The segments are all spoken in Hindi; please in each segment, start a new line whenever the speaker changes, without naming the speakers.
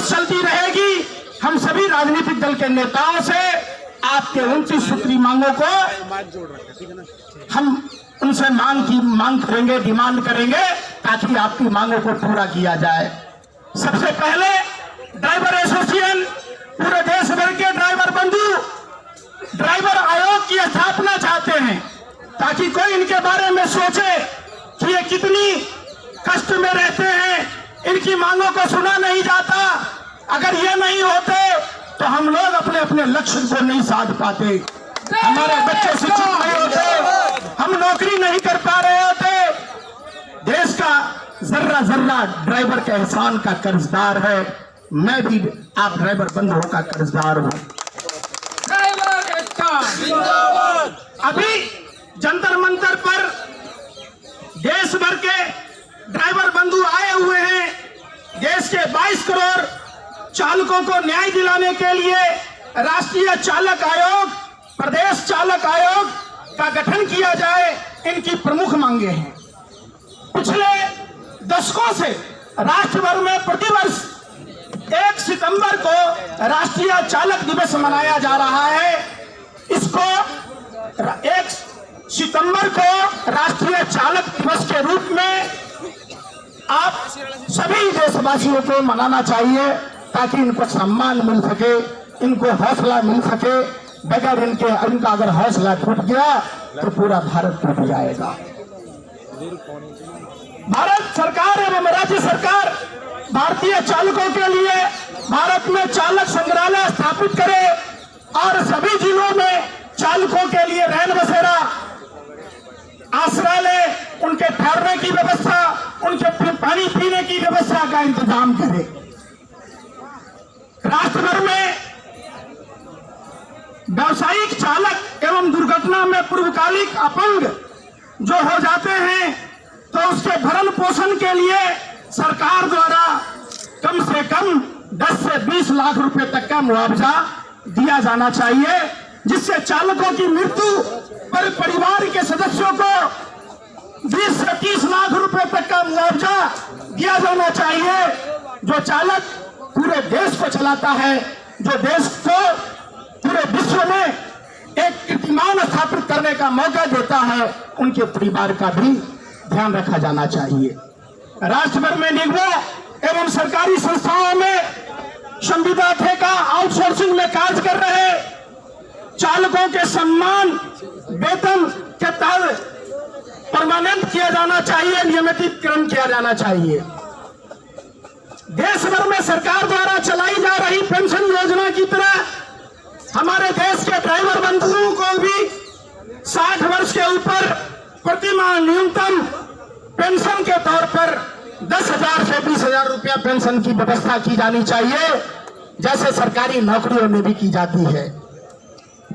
चलती रहेगी। हम सभी राजनीतिक दल के नेताओं से आपके 29 सूत्री मांगों को हम उनसे मांग करेंगे, डिमांड करेंगे ताकि आपकी मांगों को पूरा किया जाए। सबसे पहले ड्राइवर एसोसिएशन, पूरे देश भर के ड्राइवर बंधु ड्राइवर आयोग की स्थापना चाहते हैं ताकि कोई इनके बारे में सोचे कि ये कितनी कष्ट में रहते हैं, इनकी मांगों को सुना नहीं जाता। अगर ये नहीं होते तो हम लोग अपने अपने लक्ष्य को नहीं साध पाते, हमारे बच्चे शिक्षित नहीं होते, हम नौकरी नहीं कर पा रहे होते। देश का जर्रा जर्रा ड्राइवर के एहसान का कर्जदार है। मैं भी आप ड्राइवर बंधुओं का कर्जदार हूं। अभी जंतर मंतर पर देश भर के ड्राइवर बंधु आए हुए हैं। देश के 22 करोड़ चालकों को न्याय दिलाने के लिए राष्ट्रीय चालक आयोग, प्रदेश चालक आयोग का गठन किया जाए, इनकी प्रमुख मांगे हैं। पिछले दशकों से राष्ट्र भर में प्रतिवर्ष 1 सितंबर को राष्ट्रीय चालक दिवस मनाया जा रहा है। इसको 1 सितंबर को राष्ट्रीय चालक दिवस के रूप में आप सभी देशवासियों को मनाना चाहिए ताकि इनको सम्मान मिल सके, इनको हौसला मिल सके। बगैर इनका अगर हौसला टूट गया तो पूरा भारत टूट जाएगा। भारत सरकार एवं राज्य सरकार भारतीय चालकों के लिए भारत में चालक संग्रहालय स्थापित करे और सभी जिलों में चालकों के लिए रैन बसेरा, आश्रय, उनके ठहरने की व्यवस्था, उनके पानी पीने की व्यवस्था का इंतजाम करे। राष्ट्र भर में व्यावसायिक चालक एवं दुर्घटना में पूर्वकालिक अपंग जो हो जाते हैं तो उसके भरण पोषण के लिए सरकार द्वारा कम से कम 10 से 20 लाख रुपए तक का मुआवजा दिया जाना चाहिए, जिससे चालकों की मृत्यु पर परिवार के सदस्यों को 20 से 30 लाख रुपए तक का मुआवजा दिया जाना चाहिए। जो चालक पूरे देश को चलाता है, जो देश को पूरे विश्व में एक कीर्तिमान स्थापित करने का मौका देता है, उनके परिवार का भी ध्यान रखा जाना चाहिए। राष्ट्र भर में निगमों एवं सरकारी संस्थाओं में संविदा ठेका आउटसोर्सिंग में कार्य कर रहे चालकों के सम्मान वेतन के तहत परमानेंट किया जाना चाहिए, नियमितीकरण किया जाना चाहिए। देश भर में सरकार द्वारा चलाई जा रही पेंशन योजना की तरह हमारे देश के ड्राइवर बंधुओं को भी 60 वर्ष के ऊपर प्रतिमाह न्यूनतम पेंशन के तौर पर 10,000 से 20,000 रुपया पेंशन की व्यवस्था की जानी चाहिए, जैसे सरकारी नौकरियों में भी की जाती है।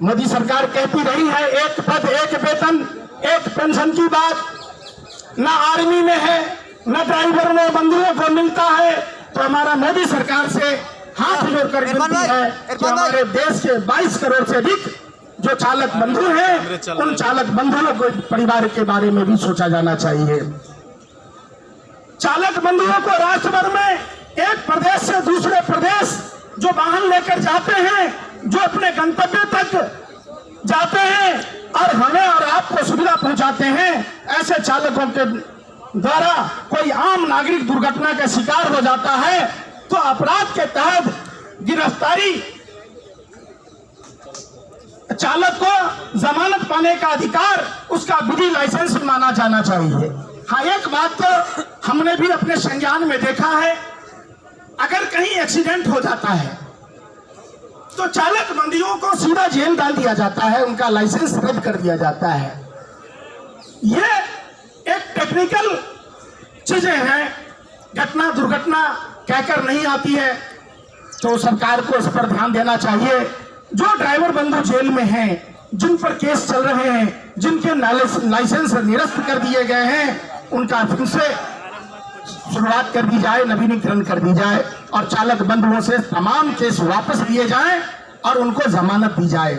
मोदी सरकार कहती रही है एक पद एक वेतन एक पेंशन की बात, न आर्मी में है न ड्राइवर में बंधुओं को मिलता है। तो हमारा मोदी सरकार से हाथ जोड़कर विनती है कि हमारे देश के 22 करोड़ से अधिक जो चालक बंधु हैं, उन चालक बंधुओं को परिवार के बारे में भी सोचा जाना चाहिए। चालक बंधुओं को राष्ट्र भर में एक प्रदेश से दूसरे प्रदेश जो वाहन लेकर जाते हैं, जो अपने गंतव्य तक जाते हैं और हमें और आपको सुविधा पहुंचाते हैं, ऐसे चालकों के द्वारा कोई आम नागरिक दुर्घटना का शिकार हो जाता है तो अपराध के तहत गिरफ्तारी, चालक को जमानत पाने का अधिकार उसका विधि लाइसेंस माना जाना चाहिए। हाँ, एक बात तो हमने भी अपने संज्ञान में देखा है, अगर कहीं एक्सीडेंट हो जाता है तो चालक बंदियों को सीधा जेल डाल दिया जाता है, उनका लाइसेंस रद्द कर दिया जाता है। ये एक टेक्निकल चीजें हैं, घटना दुर्घटना कहकर नहीं आती है, तो सरकार को इस पर ध्यान देना चाहिए। जो ड्राइवर बंधु जेल में हैं, जिन पर केस चल रहे हैं, जिनके लाइसेंस निरस्त कर दिए गए हैं, उनका फिर से शुरुआत कर दी जाए, नवीनीकरण कर दी जाए और चालक बंधुओं से तमाम केस वापस लिए जाएं और उनको जमानत दी जाए।